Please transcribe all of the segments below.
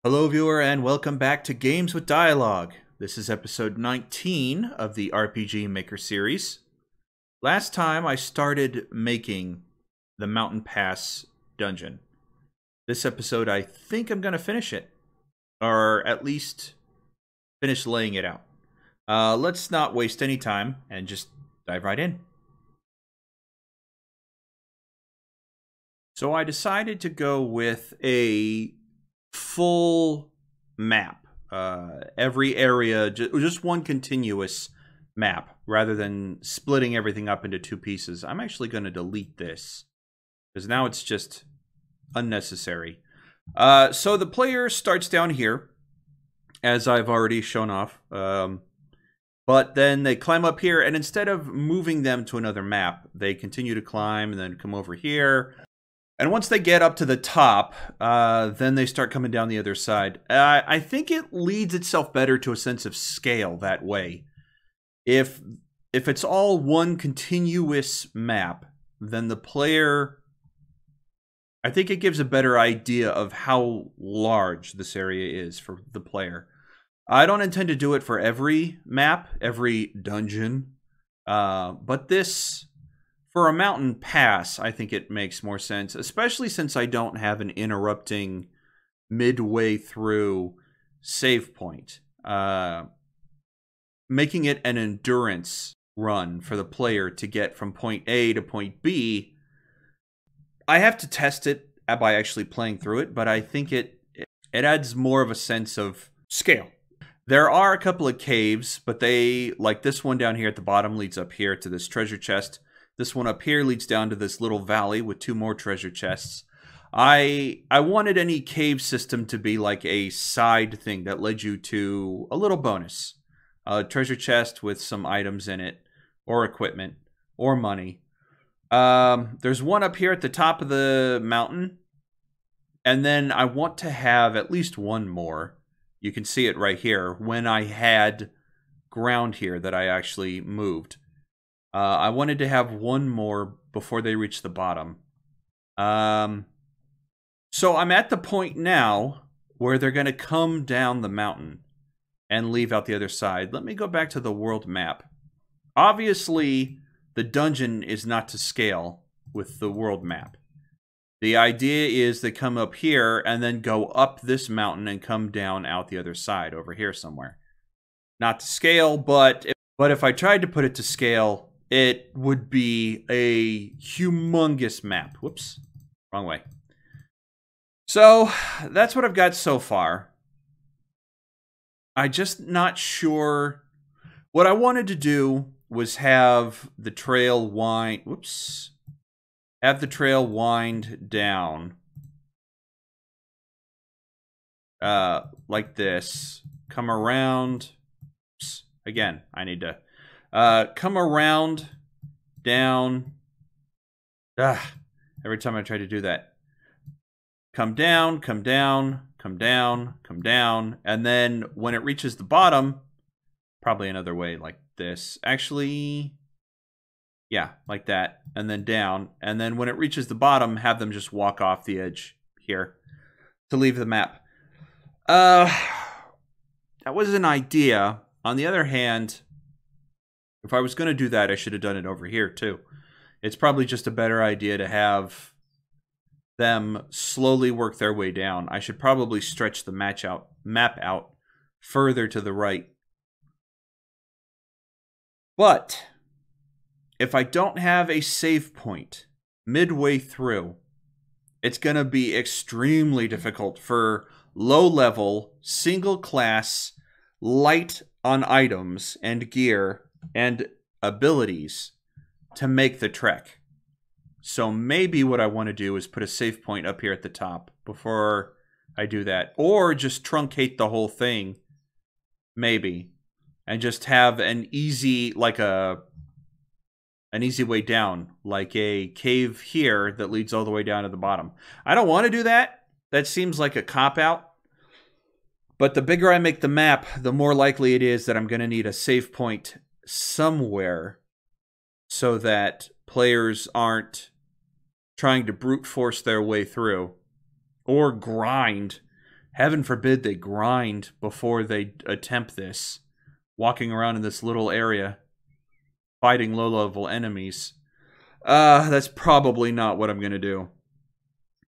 Hello, viewer, and welcome back to Games with Dialogue. This is episode 19 of the RPG Maker series. Last time I started making the Mountain Pass dungeon. This episode I think I'm going to finish it, or at least finish laying it out. Let's not waste any time and just dive right in. So I decided to go with a full map. Every area, just one continuous map, rather than splitting everything up into two pieces. I'm actually going to delete this, because now it's just unnecessary. So the player starts down here, as I've already shown off. But then they climb up here, and instead of moving them to another map, they continue to climb and then come over here. And once they get up to the top, then they start coming down the other side. I think it leads itself better to a sense of scale that way. If it's all one continuous map, then the player, I think it gives a better idea of how large this area is for the player. I don't intend to do it for every map, every dungeon, but this, for a mountain pass, I think it makes more sense, especially since I don't have an interrupting midway through save point. Making it an endurance run for the player to get from point A to point B, I have to test it by actually playing through it, but I think it adds more of a sense of scale. There are a couple of caves, but they, like this one down here at the bottom, leads up here to this treasure chest. This one up here leads down to this little valley with two more treasure chests. I wanted any cave system to be like a side thing that led you to a little bonus. A treasure chest with some items in it, or equipment, or money. There's one up here at the top of the mountain. And then I want to have at least one more. You can see it right here when I had ground here that I actually moved. I wanted to have one more before they reach the bottom. So I'm at the point now where they're going to come down the mountain and leave out the other side. Let me go back to the world map. Obviously, the dungeon is not to scale with the world map. The idea is they come up here and then go up this mountain and come down out the other side over here somewhere. Not to scale, but if I tried to put it to scale, it would be a humongous map. Whoops, wrong way. So that's what I've got so far. I'm just not sure. What I wanted to do was have the trail wind. Whoops. Have the trail wind down. Like this. Come around. Oops. Again, I need to come around, down. Every time I try to do that. Come down, come down, come down, come down. And then when it reaches the bottom, probably another way like this. Actually, yeah, like that. And then down. And then when it reaches the bottom, have them just walk off the edge here to leave the map. That was an idea. On the other hand, if I was going to do that, I should have done it over here too. It's probably just a better idea to have them slowly work their way down. I should probably stretch the map out further to the right. But if I don't have a save point midway through, it's going to be extremely difficult for low-level, single-class, light on items and gear and abilities to make the trek. So maybe what I want to do is put a save point up here at the top before I do that. Or just truncate the whole thing, maybe. And just have an easy, like an easy way down. Like a cave here that leads all the way down to the bottom. I don't want to do that. That seems like a cop-out. But the bigger I make the map, the more likely it is that I'm going to need a save point somewhere so that players aren't trying to brute force their way through or grind Heaven forbid they grind before they attempt this. Walking around in this little area, fighting low-level enemies. That's probably not what I'm gonna do.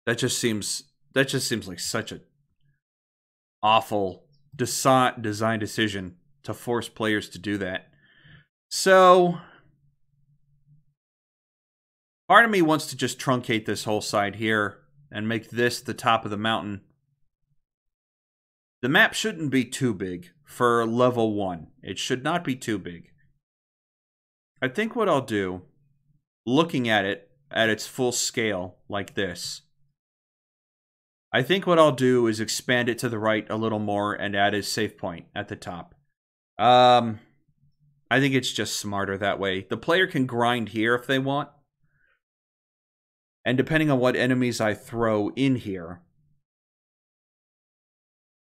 That just seems like such a awful design decision to force players to do that. So, part of me wants to just truncate this whole side here and make this the top of the mountain. The map shouldn't be too big for level 1. It should not be too big. I think what I'll do, looking at it at its full scale like this, I think what I'll do is expand it to the right a little more and add a save point at the top. I think it's just smarter that way. The player can grind here if they want. And depending on what enemies I throw in here,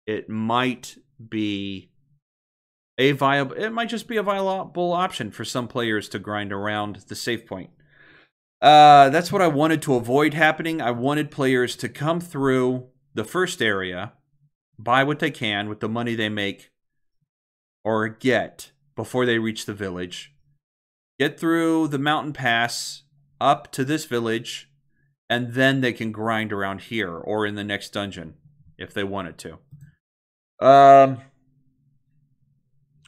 it might be a viable, it might just be a viable option for some players to grind around the save point. That's what I wanted to avoid happening. I wanted players to come through the first area, buy what they can with the money they make or get before they reach the village, get through the mountain pass up to this village, and then they can grind around here or in the next dungeon if they wanted to.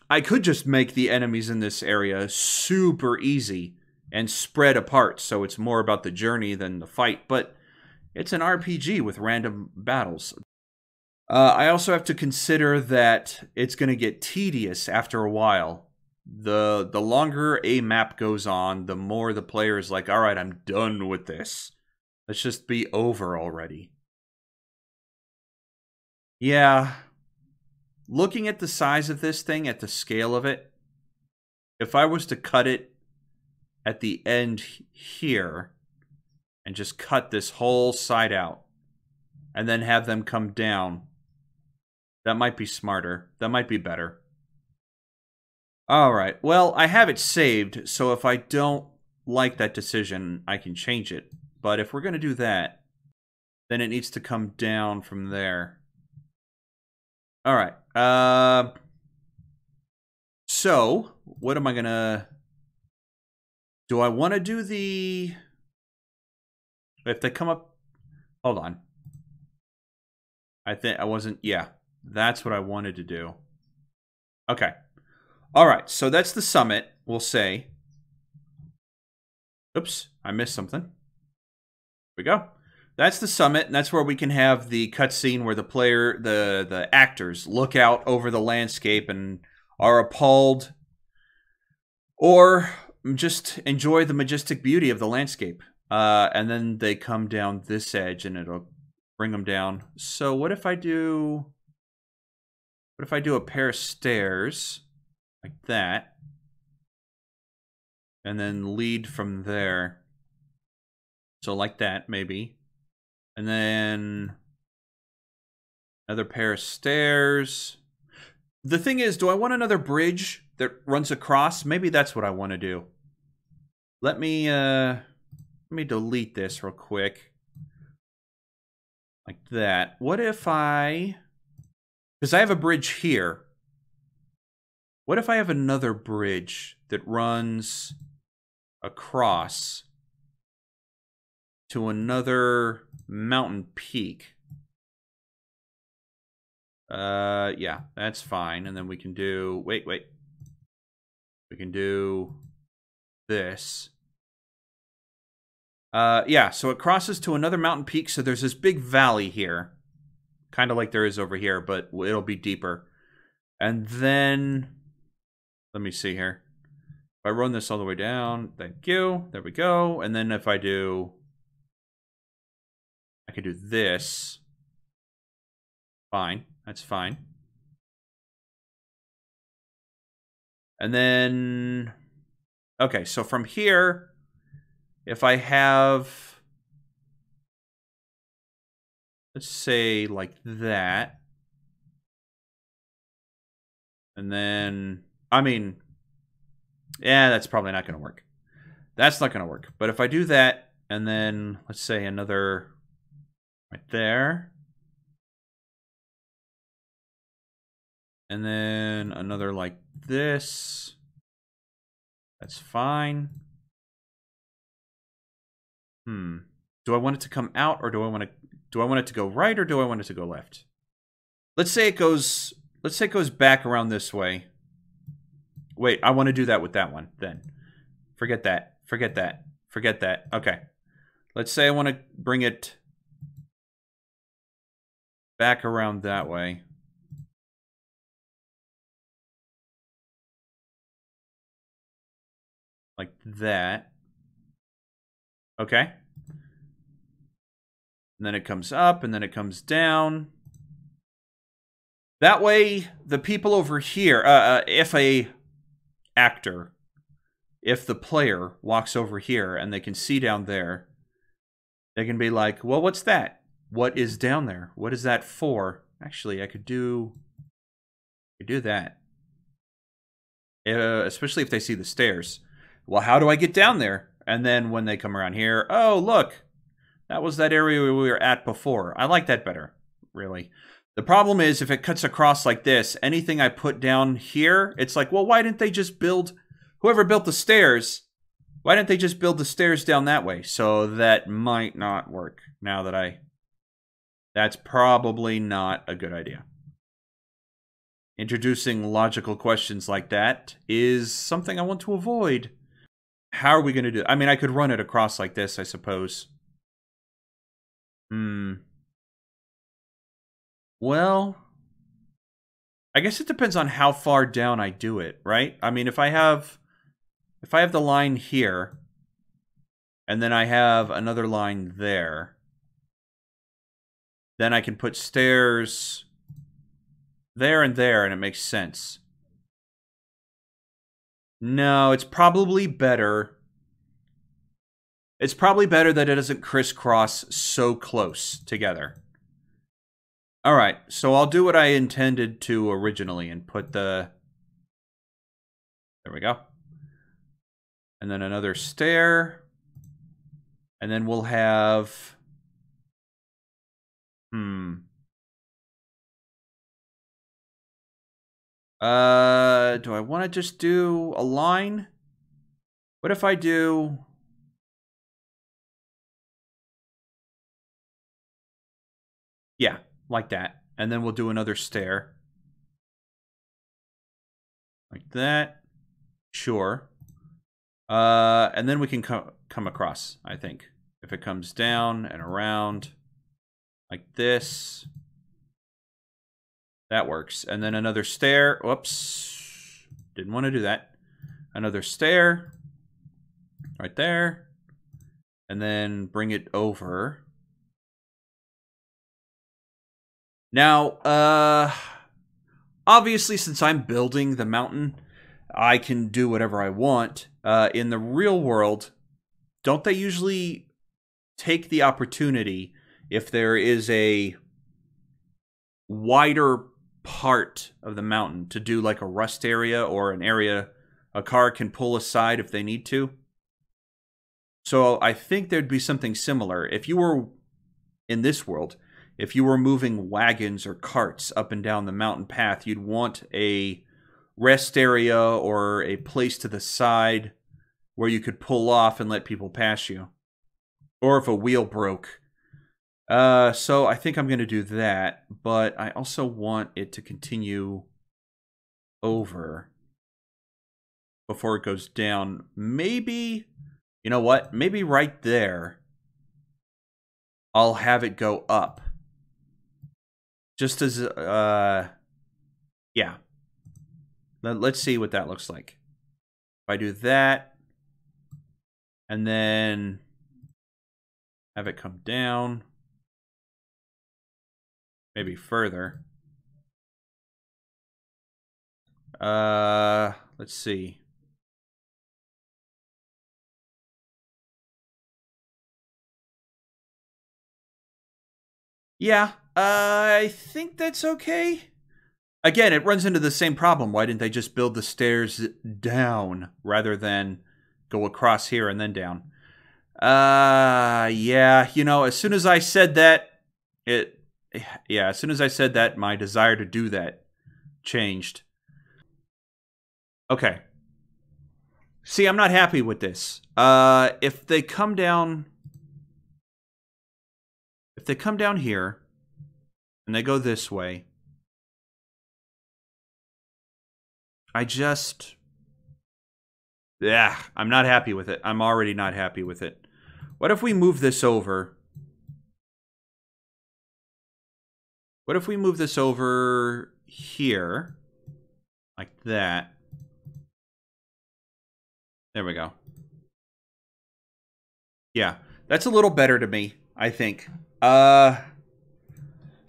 I could just make the enemies in this area super easy and spread apart, so it's more about the journey than the fight, but it's an RPG with random battles. I also have to consider that it's going to get tedious after a while. The longer a map goes on, the more the player is like, alright, I'm done with this. Let's just be over already. Yeah. Looking at the size of this thing, at the scale of it, if I was to cut it at the end here and just cut this whole side out and then have them come down, that might be smarter. That might be better. Alright, well, I have it saved, so if I don't like that decision, I can change it. But if we're going to do that, then it needs to come down from there. Alright, so, what am I going to... Do I want to do the... If they come up... Hold on. I think I wasn't... Yeah, that's what I wanted to do. Okay. Alright, so that's the summit, we'll say. Oops, I missed something. Here we go. That's the summit, and that's where we can have the cutscene where the player, the actors, look out over the landscape and are appalled or just enjoy the majestic beauty of the landscape. And then they come down this edge and it'll bring them down. So what if I do a pair of stairs like that and then lead from there? So like that, maybe. And then another pair of stairs. The thing is, do I want another bridge that runs across? Maybe that's what I want to do. Let me delete this real quick. Like that. What if I... Because I have a bridge here. What if I have another bridge that runs across to another mountain peak? Yeah, that's fine. And then we can do... Wait. We can do this. Yeah, so it crosses to another mountain peak. So there's this big valley here. Kind of like there is over here, but it'll be deeper. And then... Let me see here. If I run this all the way down, thank you. There we go. And then if I do... I could do this. Fine. That's fine. And then... Okay, so from here, if I have... Let's say like that. And then... I mean... Yeah, that's probably not going to work. That's not going to work. But if I do that, and then, let's say another... Right there. And then another like this. That's fine. Do I want it to come out, or do I want it to go right, or do I want it to go left? Let's say it goes back around this way. Wait, I want to do that with that one then. Forget that. Forget that. Forget that. Okay. Let's say I want to bring it back around that way. Like that. Okay. And then it comes up, and then it comes down. That way, the people over here, if the player walks over here and they can see down there, they can be like, well, what's that? What is down there? What is that for? Actually, I could do that. Especially if they see the stairs. Well, how do I get down there? And then when they come around here, oh, look. That was that area we were at before. I like that better, really. The problem is, if it cuts across like this, anything I put down here, it's like, well, why didn't they just build... Whoever built the stairs, why didn't they just build the stairs down that way? So that might not work, now that That's probably not a good idea. Introducing logical questions like that is something I want to avoid. How are we going to do it? I mean, I could run it across like this, I suppose. Well, I guess it depends on how far down I do it, right? I mean, if I have the line here, and then I have another line there, then I can put stairs there and there, and it makes sense. No, it's probably better. It's probably better that it doesn't crisscross so close together. All right, so I'll do what I intended to originally and put the... There we go. And then another stair. And then we'll have... Do I want to just do a line? What if I do... Yeah, like that. And then we'll do another stair. Like that. Sure. And then we can come across, I think. If it comes down and around like this. That works. And then another stair. Whoops. Didn't want to do that. Another stair. Right there. And then bring it over. Now, obviously, since I'm building the mountain, I can do whatever I want. In the real world, don't they usually take the opportunity, if there is a wider part of the mountain, to do like a rust area or an area a car can pull aside if they need to? So I think there'd be something similar. If you were in this world, if you were moving wagons or carts up and down the mountain path, you'd want a rest area or a place to the side where you could pull off and let people pass you. Or if a wheel broke. So I think I'm going to do that, but I also want it to continue over before it goes down. Maybe, you know what? Maybe right there, I'll have it go up. Just as, yeah. Let's see what that looks like. If I do that, and then have it come down, maybe further. Let's see. Yeah, I think that's okay. Again, it runs into the same problem. Why didn't they just build the stairs down rather than go across here and then down? Yeah, you know, as soon as I said that, as soon as I said that, my desire to do that changed. Okay. See, I'm not happy with this. If they come down here and they go this way, I'm not happy with it. I'm already not happy with it. What if we move this over? What if we move this over here? Like that. There we go. Yeah, that's a little better to me, I think. I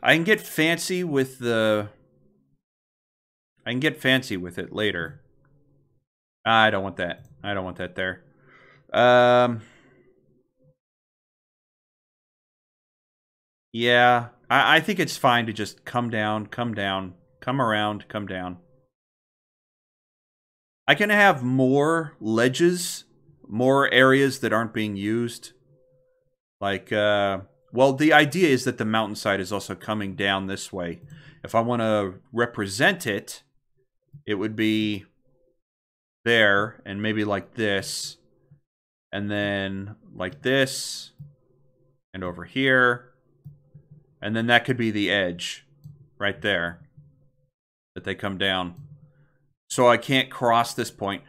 can get fancy with the... I can get fancy with it later. I don't want that. I don't want that there. Yeah, I think it's fine to just come down, come around, come down. I can have more ledges, more areas that aren't being used. Like, well, the idea is that the mountainside is also coming down this way. If I want to represent it, it would be there, and maybe like this, and then like this, and over here, and then that could be the edge right there that they come down. So I can't cross this point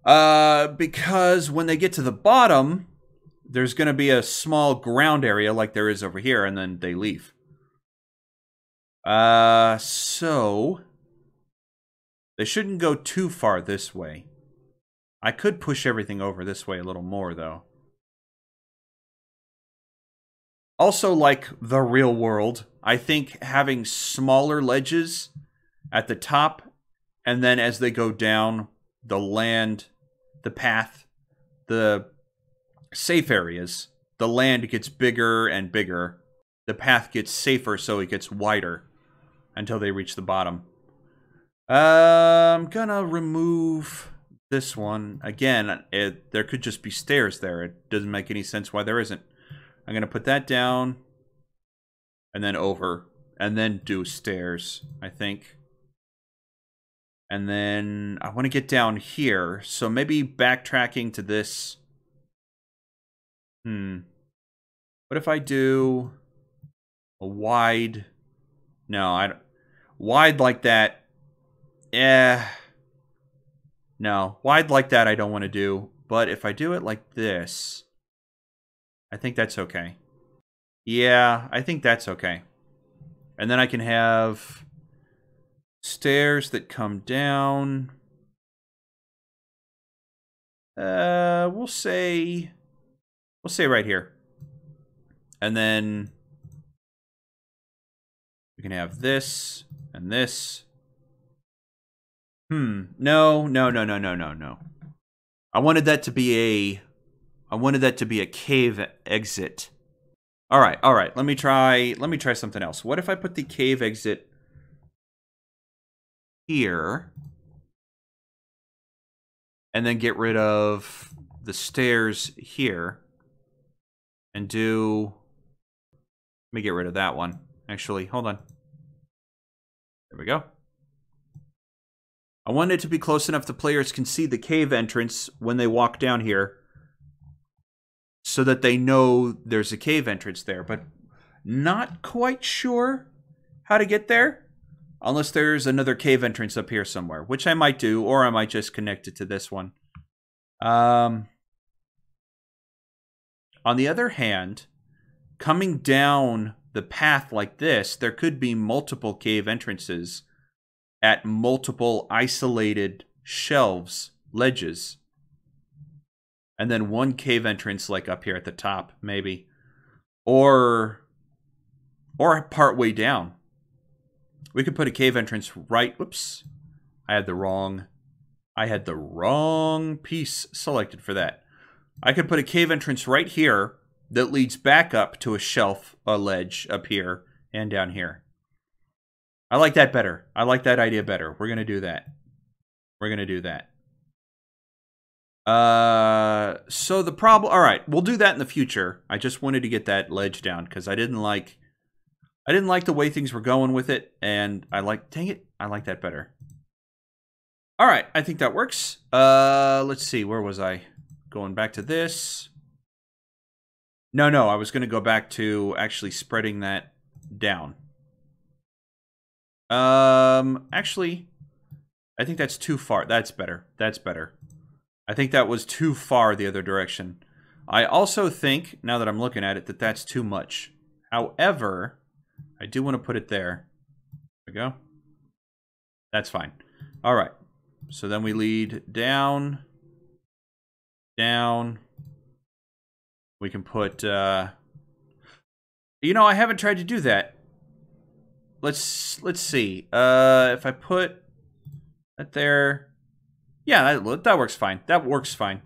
because when they get to the bottom, there's going to be a small ground area like there is over here, and then they leave. So they shouldn't go too far this way. I could push everything over this way a little more, though. Also, like the real world, I think having smaller ledges at the top, and then as they go down, the land, the path, the safe areas, the land gets bigger and bigger. The path gets safer, so it gets wider until they reach the bottom. I'm gonna remove this one. Again, there could just be stairs there. It doesn't make any sense why there isn't. I'm gonna put that down, and then over, and then do stairs, I think. And then I want to get down here, so maybe backtracking to this. What if I do a wide... No, I don't... Wide like that... No, wide like that I don't want to do. But if I do it like this, I think that's okay. Yeah, I think that's okay. And then I can have stairs that come down. We'll say right here. And then we can have this and this. No. I wanted that to be a cave exit. All right. Let me try something else. What if I put the cave exit here and then get rid of the stairs here and do... Let me get rid of that one. Actually, hold on. There we go. I want it to be close enough the players can see the cave entrance when they walk down here so that they know there's a cave entrance there, but not quite sure how to get there unless there's another cave entrance up here somewhere, which I might do, or I might just connect it to this one. On the other hand, coming down the path like this, there could be multiple cave entrances at multiple isolated shelves, ledges. And then one cave entrance like up here at the top, maybe. Or part way down. We could put a cave entrance right... Whoops. I had the wrong piece selected for that. I could put a cave entrance right here that leads back up to a shelf, a ledge up here and down here. I like that better. I like that idea better. We're going to do that. We're going to do that. So the problem... All right, we'll do that in the future. I just wanted to get that ledge down because I didn't like I didn't like the way things were going with it, and dang it, I like that better. All right, I think that works. Let's see, where was I? Going back to this. No, I was going to go back to actually spreading that down. Actually, I think that's too far. That's better. That's better. I think that was too far the other direction. I also think, now that I'm looking at it, that that's too much. However, I do want to put it there. There we go. That's fine. All right. So then we lead down. Down. We can put, you know, I haven't tried to do that. Let's see. If I put that there, yeah, that works fine. That works fine.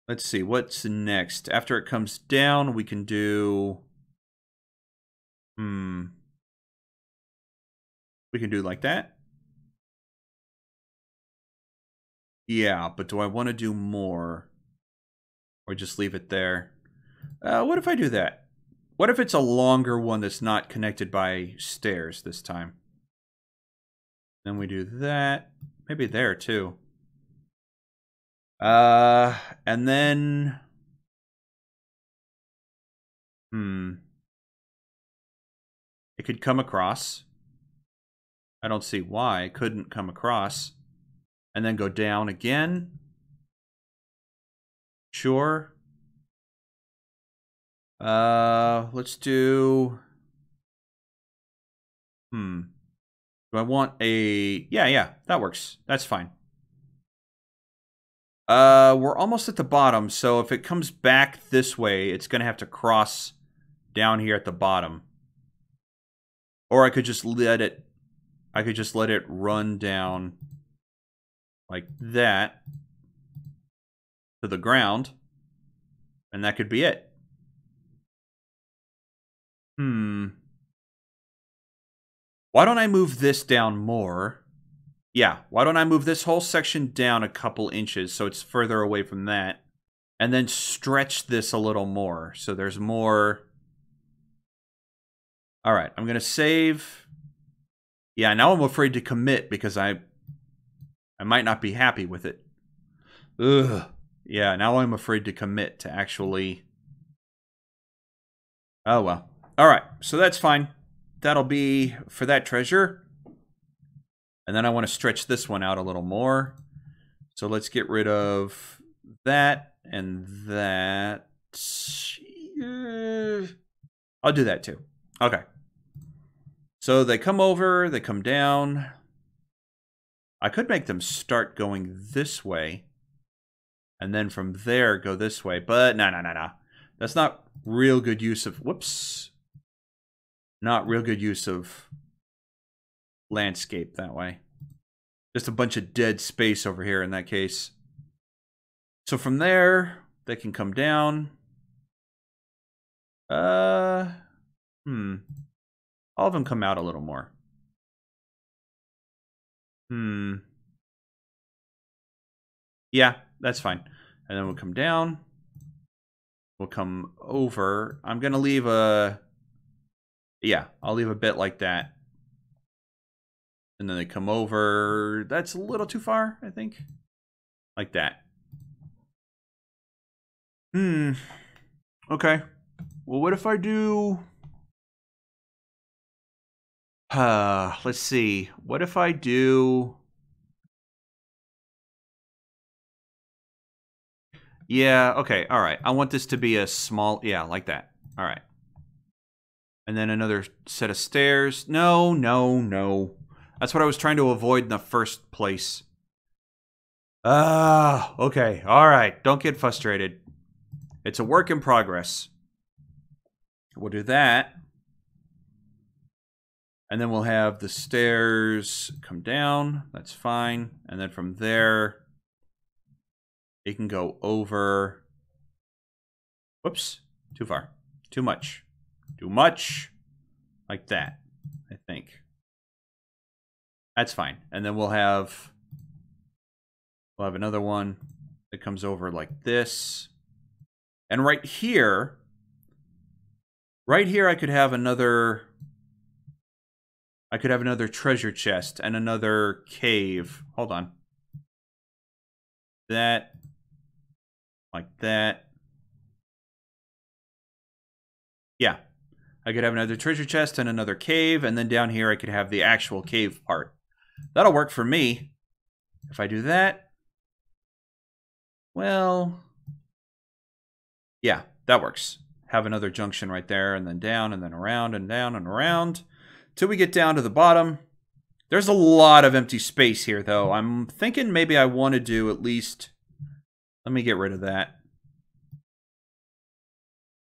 Let's see, what's next? After it comes down, we can do, we can do like that. Yeah, but do I want to do more? Or just leave it there? What if I do that? What if it's a longer one that's not connected by stairs this time? Then we do that. Maybe there, too. And then... It could come across. I don't see why it couldn't come across. And then go down again. Sure. Let's do... Do I want a... Yeah, that works. That's fine. We're almost at the bottom, so if it comes back this way, it's gonna have to cross down here at the bottom. Or I could just let it... run down like that to the ground, and that could be it. Why don't I move this down more? Yeah, why don't I move this whole section down a couple inches so it's further away from that, and then stretch this a little more so there's more. All right, I'm gonna save. Yeah, now I'm afraid to commit because I might not be happy with it. Ugh. Yeah, now I'm afraid to commit to actually... Oh, well. All right, so that's fine. That'll be for that treasure. And then I want to stretch this one out a little more. So let's get rid of that and that. I'll do that too. Okay. So they come over, they come down. I could make them start going this way. And then from there go this way. But no. That's not real good use of... Whoops. Not real good use of landscape that way. Just a bunch of dead space over here in that case. So from there, they can come down. All of them come out a little more. Yeah, that's fine. And then we'll come down. We'll come over. I'm going to leave a... Yeah, I'll leave a bit like that. And then they come over. That's a little too far, I think. Like that. Okay. Well, what if I do... let's see. What if I do... Yeah, okay, all right. I want this to be a small... Yeah, like that. All right. And then another set of stairs. No. That's what I was trying to avoid in the first place. Okay. All right. Don't get frustrated. It's a work in progress. We'll do that. And then we'll have the stairs come down. That's fine. And then from there, it can go over. Whoops. Too far. Too much. Too much. Like that, I think. That's fine. And then we'll have another one that comes over like this. And right here, Right here I could have another... I could have another treasure chest and another cave. Hold on. That. Like that. Yeah. I could have another treasure chest and another cave, and then down here I could have the actual cave part. That'll work for me. If I do that, well, yeah, that works. Have another junction right there, and then down, and then around, and down, and around, till we get down to the bottom. There's a lot of empty space here, though. I'm thinking maybe I want to do at least... Let me get rid of that.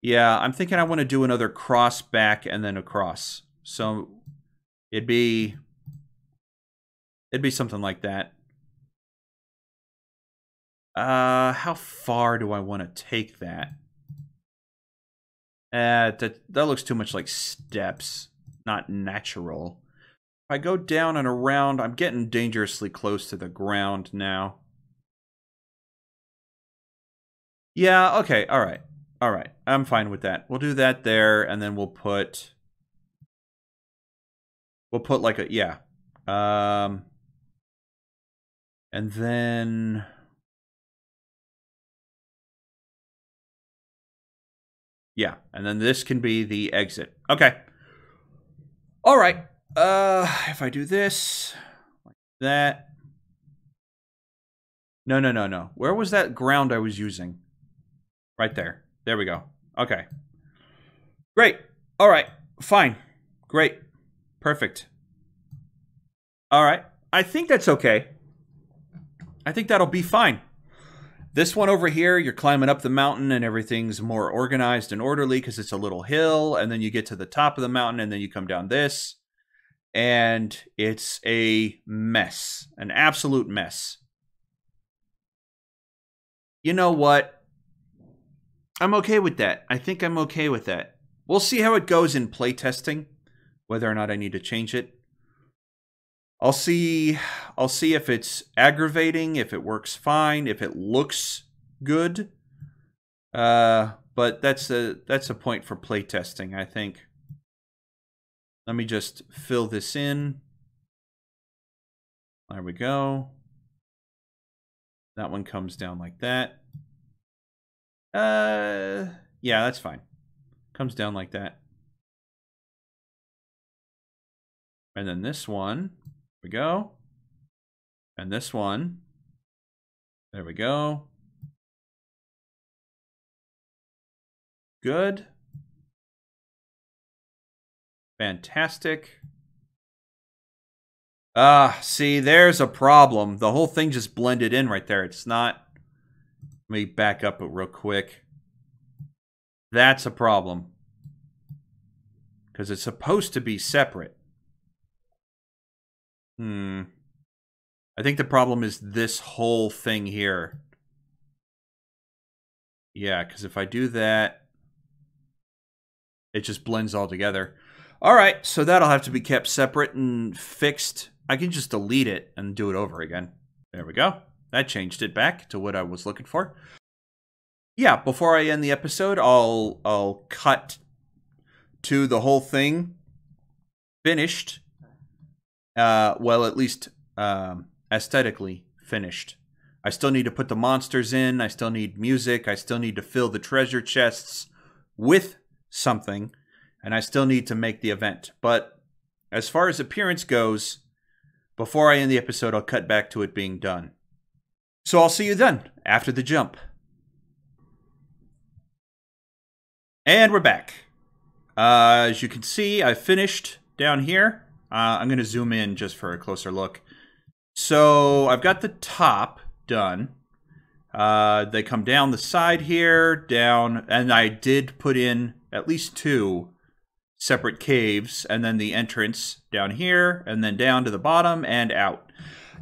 Yeah, I'm thinking I want to do another cross back and then across. So it'd be something like that. How far do I want to take that? That looks too much like steps, not natural. If I go down and around, I'm getting dangerously close to the ground now. Yeah, okay, all right. All right, I'm fine with that. We'll do that there, and then we'll put like a, yeah. And then... Yeah, and then this can be the exit. Okay. All right. If I do this, like that. No. Where was that ground I was using? Right there. There we go. Okay. Great. All right. Fine. Great. Perfect. All right. I think that's okay. I think that'll be fine. This one over here, you're climbing up the mountain and everything's more organized and orderly because it's a little hill, and then you get to the top of the mountain and then you come down this, and it's a mess. An absolute mess. You know what? I'm okay with that. I think I'm okay with that. We'll see how it goes in playtesting, whether or not I need to change it. I'll see if it's aggravating, if it works fine, if it looks good. But that's a point for playtesting, I think. Let me just fill this in. There we go. That one comes down like that. Yeah, that's fine. Comes down like that. And then this one, there we go. And this one, there we go. Good. Fantastic. See, there's a problem. The whole thing just blended in right there. It's not... Let me back up it real quick. That's a problem. Because it's supposed to be separate. I think the problem is this whole thing here. Yeah, because if I do that, it just blends all together. All right, so that'll have to be kept separate and fixed. I can just delete it and do it over again. There we go. That changed it back to what I was looking for. Yeah, before I end the episode, I'll cut to the whole thing finished. Well, at least aesthetically finished. I still need to put the monsters in. I still need music. I still need to fill the treasure chests with something. And I still need to make the event. But as far as appearance goes, before I end the episode, I'll cut back to it being done. So I'll see you then, after the jump. And we're back. As you can see, I finished down here. I'm going to zoom in just for a closer look. So I've got the top done. They come down the side here, down, and I did put in at least 2 separate caves, and then the entrance down here, and then down to the bottom and out.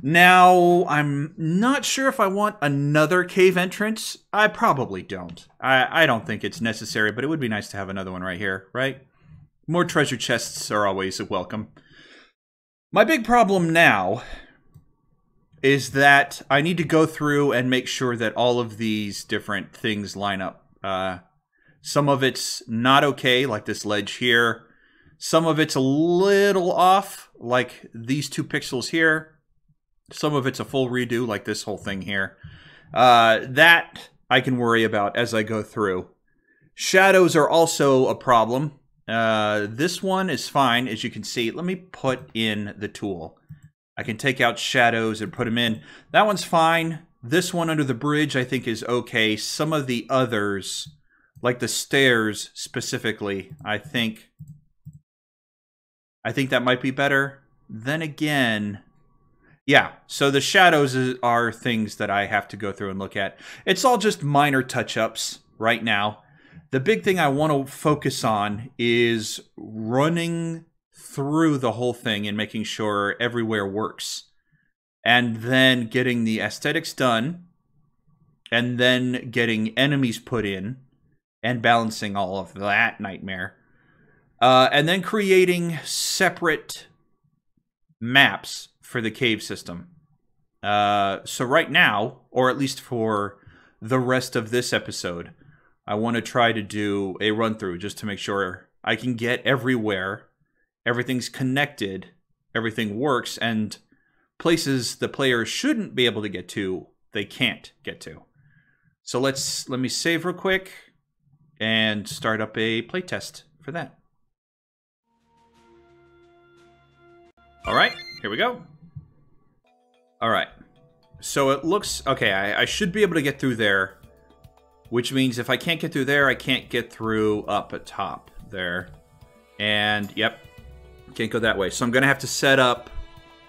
Now, I'm not sure if I want another cave entrance. I probably don't. I don't think it's necessary, but it would be nice to have another one right here, right? More treasure chests are always welcome. My big problem now is that I need to go through and make sure that all of these different things line up. Some of it's not okay, like this ledge here. Some of it's a little off, like these 2 pixels here. Some of it's a full redo, like this whole thing here. That I can worry about as I go through. Shadows are also a problem. This one is fine, as you can see. Let me put in the tool. I can take out shadows and put them in. That one's fine. This one under the bridge I think is okay. Some of the others, like the stairs specifically, I think that might be better. Then again, yeah, so the shadows are things that I have to go through and look at. It's all just minor touch-ups right now. The big thing I want to focus on is running through the whole thing and making sure everywhere works. And then getting the aesthetics done. And then getting enemies put in. And balancing all of that nightmare. And then creating separate maps for the cave system. So right now, or at least for the rest of this episode, I want to try to do a run-through just to make sure I can get everywhere, everything's connected, everything works, and places the player shouldn't be able to get to, they can't get to. So let me save real quick and start up a playtest for that. Alright, here we go. Alright, so it looks... Okay, I should be able to get through there. Which means if I can't get through there, I can't get through up at top there. And, yep, can't go that way. So I'm going to have to set up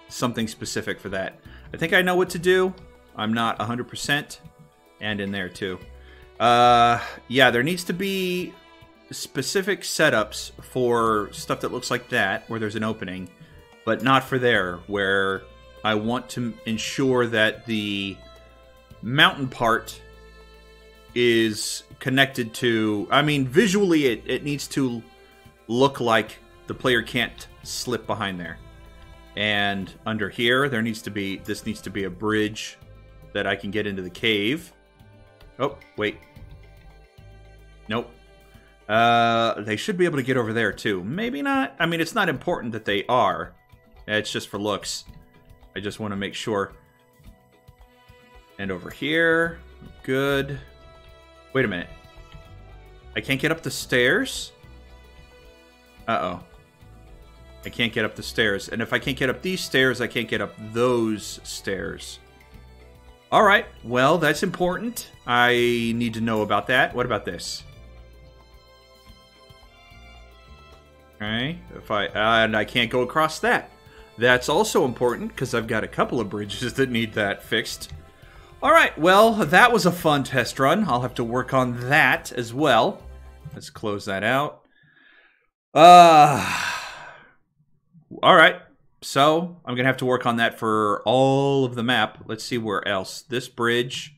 something specific for that. I think I know what to do. I'm not 100%. And in there, too. Yeah, there needs to be specific setups for stuff that looks like that, where there's an opening. But not for there, where I want to ensure that the mountain part is connected to... I mean, visually, it needs to look like the player can't slip behind there. And under here, there needs to be... This needs to be a bridge that I can get into the cave. Oh, wait. Nope. They should be able to get over there, too. Maybe not. I mean, it's not important that they are. It's just for looks. I just want to make sure. And over here. Good. Wait a minute. I can't get up the stairs? Uh-oh. I can't get up the stairs. And if I can't get up these stairs, I can't get up those stairs. Alright, well, that's important. I need to know about that. What about this? Okay, and I can't go across that. That's also important, because I've got a couple of bridges that need that fixed. Alright, well, that was a fun test run. I'll have to work on that as well. Let's close that out. Alright, so I'm going to have to work on that for all of the map. Let's see where else. This bridge.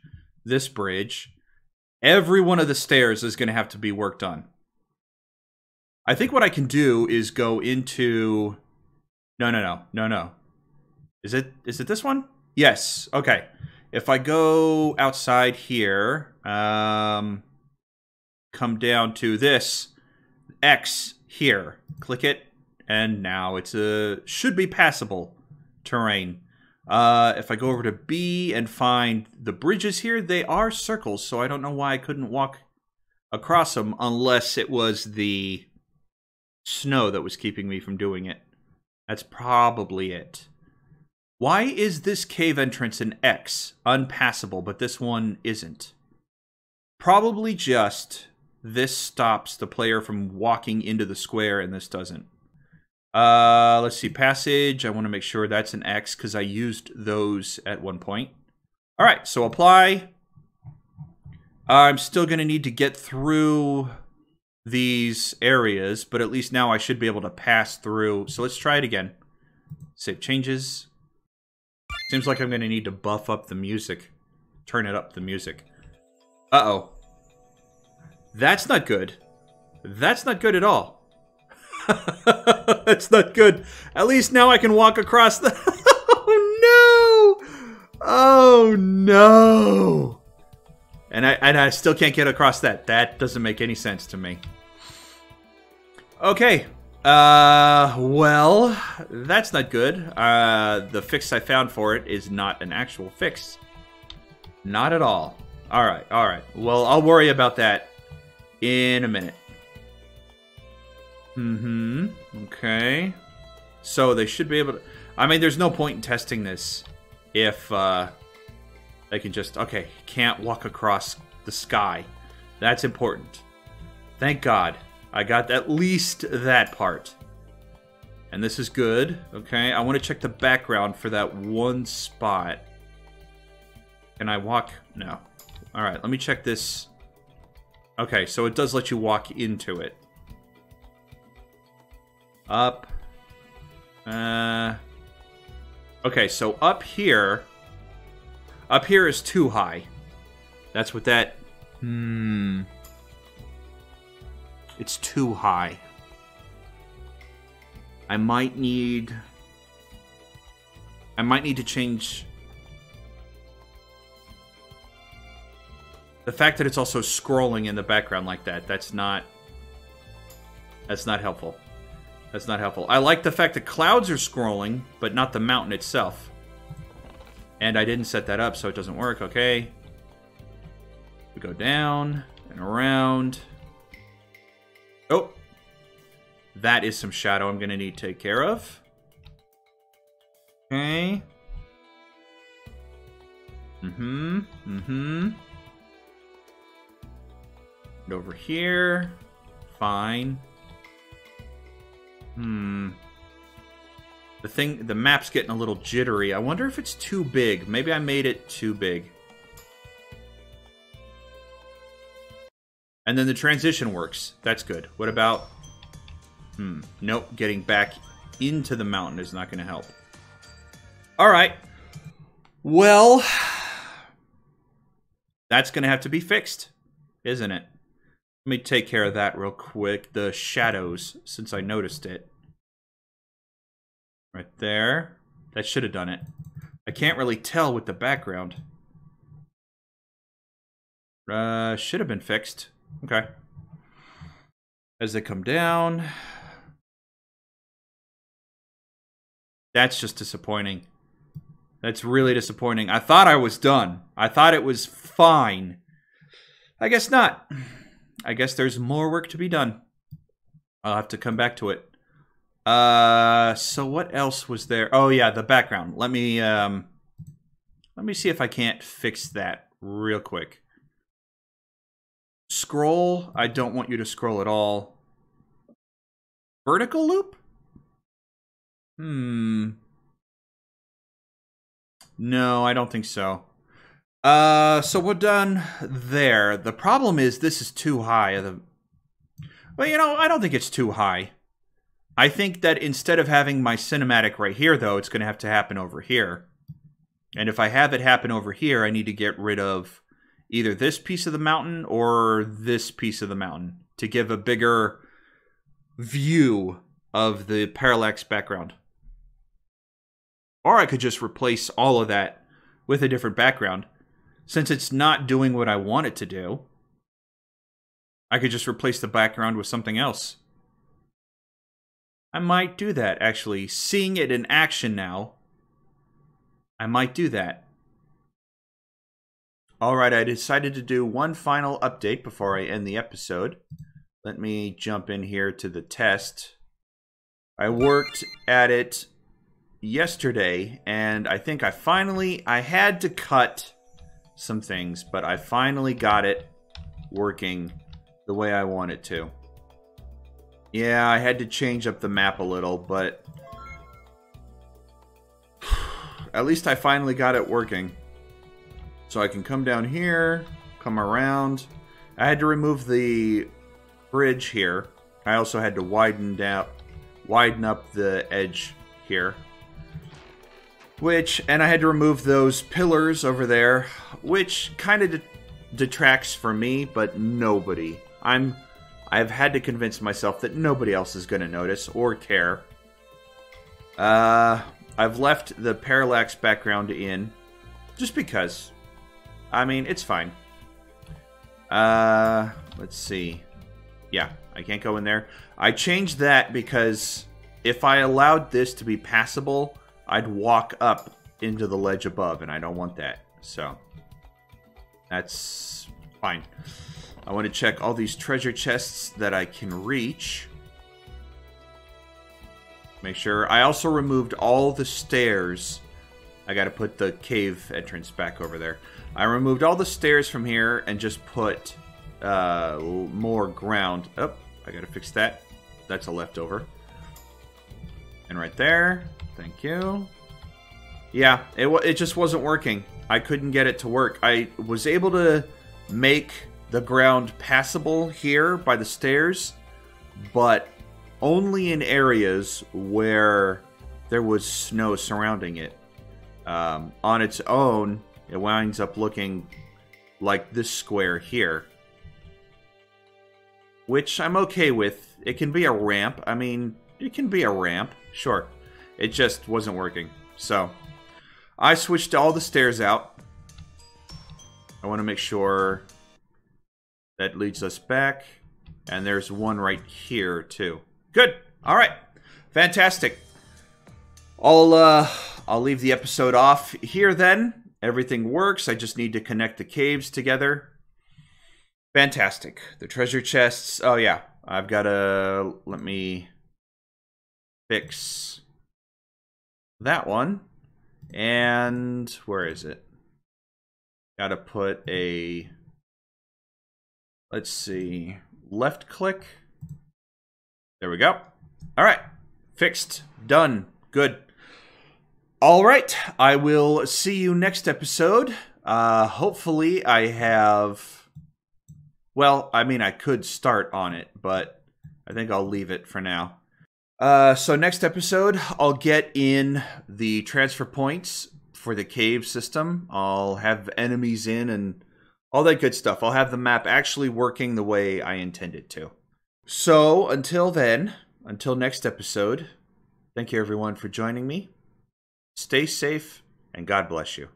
Every one of the stairs is going to have to be worked on. I think what I can do is go into... No. Is it this one? Yes, okay. If I go outside here, come down to this X here, click it, and now it's should be passable terrain. If I go over to B and find the bridges here, they are circles, so I don't know why I couldn't walk across them unless it was the snow that was keeping me from doing it. That's probably it. Why is this cave entrance an X, unpassable, but this one isn't? Probably just this stops the player from walking into the square and this doesn't. Let's see, passage. I want to make sure that's an X because I used those at one point. All right, so apply. I'm still going to need to get through these areas, but at least now I should be able to pass through. So let's try it again. Save changes. Seems like I'm going to need to buff up the music. Turn it up, the music. Uh-oh. That's not good. That's not good at all. That's not good. At least now I can walk across the... Oh, no! Oh, no! And I still can't get across that. That doesn't make any sense to me. Okay. Well, that's not good. The fix I found for it is not an actual fix. Not at all. Alright, alright. Well, I'll worry about that in a minute. Okay. So they should be able to... I mean, there's no point in testing this if they can just... Okay, can't walk across the sky. That's important. Thank God. I got at least that part. And this is good. Okay, I want to check the background for that one spot. Can I walk? No. Alright, let me check this. Okay, so it does let you walk into it. Up. Okay, so up here is too high. That's what that... It's too high. I might need to change... The fact that it's also scrolling in the background like that, that's not helpful. That's not helpful. I like the fact that clouds are scrolling, but not the mountain itself. And I didn't set that up, so it doesn't work. Okay. We go down and around. Oh. That is some shadow I'm going to need to take care of. Okay. Over here. Fine. The map's getting a little jittery. I wonder if it's too big. Maybe I made it too big. And then the transition works. That's good. What about... Nope. Getting back into the mountain is not going to help. Alright. Well... That's going to have to be fixed. Isn't it? Let me take care of that real quick. The shadows, since I noticed it. Right there. That should have done it. I can't really tell with the background. Should have been fixed. Okay. As they come down. That's just disappointing. That's really disappointing. I thought I was done. I thought it was fine. I guess not. I guess there's more work to be done. I'll have to come back to it. So what else was there? Oh yeah, the background. Let me see if I can't fix that real quick. Scroll. I don't want you to scroll at all. Vertical loop? No, I don't think so. So we're done there. The problem is this is too high. Well, you know, I don't think it's too high. I think that instead of having my cinematic right here, though, it's going to have to happen over here. And if I have it happen over here, I need to get rid of either this piece of the mountain or this piece of the mountain to give a bigger view of the parallax background. Or I could just replace all of that with a different background. Since it's not doing what I want it to do, I could just replace the background with something else. I might do that, actually. Seeing it in action now, I might do that. Alright, I decided to do one final update before I end the episode. Let me jump in here to the test. I worked at it yesterday, and I think I had to cut some things, but I finally got it working the way I want it to. Yeah, I had to change up the map a little, but at least I finally got it working. So I can come down here, come around. I had to remove the bridge here. I also had to widen up the edge here. And I had to remove those pillars over there, which kind of detracts from me, but nobody. I've had to convince myself that nobody else is going to notice or care. I've left the parallax background in, just because. I mean, it's fine. Let's see. Yeah, I can't go in there. I changed that because if I allowed this to be passable, I'd walk up into the ledge above, and I don't want that. So, that's fine. I want to check all these treasure chests that I can reach. Make sure. I also removed all the stairs. I got to put the cave entrance back over there. I removed all the stairs from here and just put more ground. Oh, I got to fix that. That's a leftover. And right there. Thank you. Yeah, it just wasn't working. I couldn't get it to work. I was able to make the ground passable here by the stairs, but only in areas where there was snow surrounding it. On its own, it winds up looking like this square here, which I'm okay with. It can be a ramp. I mean, it can be a ramp, sure. It just wasn't working. So, I switched all the stairs out. I want to make sure that leads us back. And there's one right here, too. Good. All right. Fantastic. I'll leave the episode off here then. Everything works. I just need to connect the caves together. Fantastic. The treasure chests. Oh, yeah. I've got to... Let me fix that one. And where is it? Got to put a... Let's see. Left click. There we go. All right. Fixed. Done. Good. All right. I will see you next episode. Hopefully I have... Well, I mean, I could start on it, but I think I'll leave it for now. So next episode, I'll get in the transfer points for the cave system. I'll have enemies in and all that good stuff. I'll have the map actually working the way I intend it to. So until then, until next episode, thank you everyone for joining me. Stay safe and God bless you.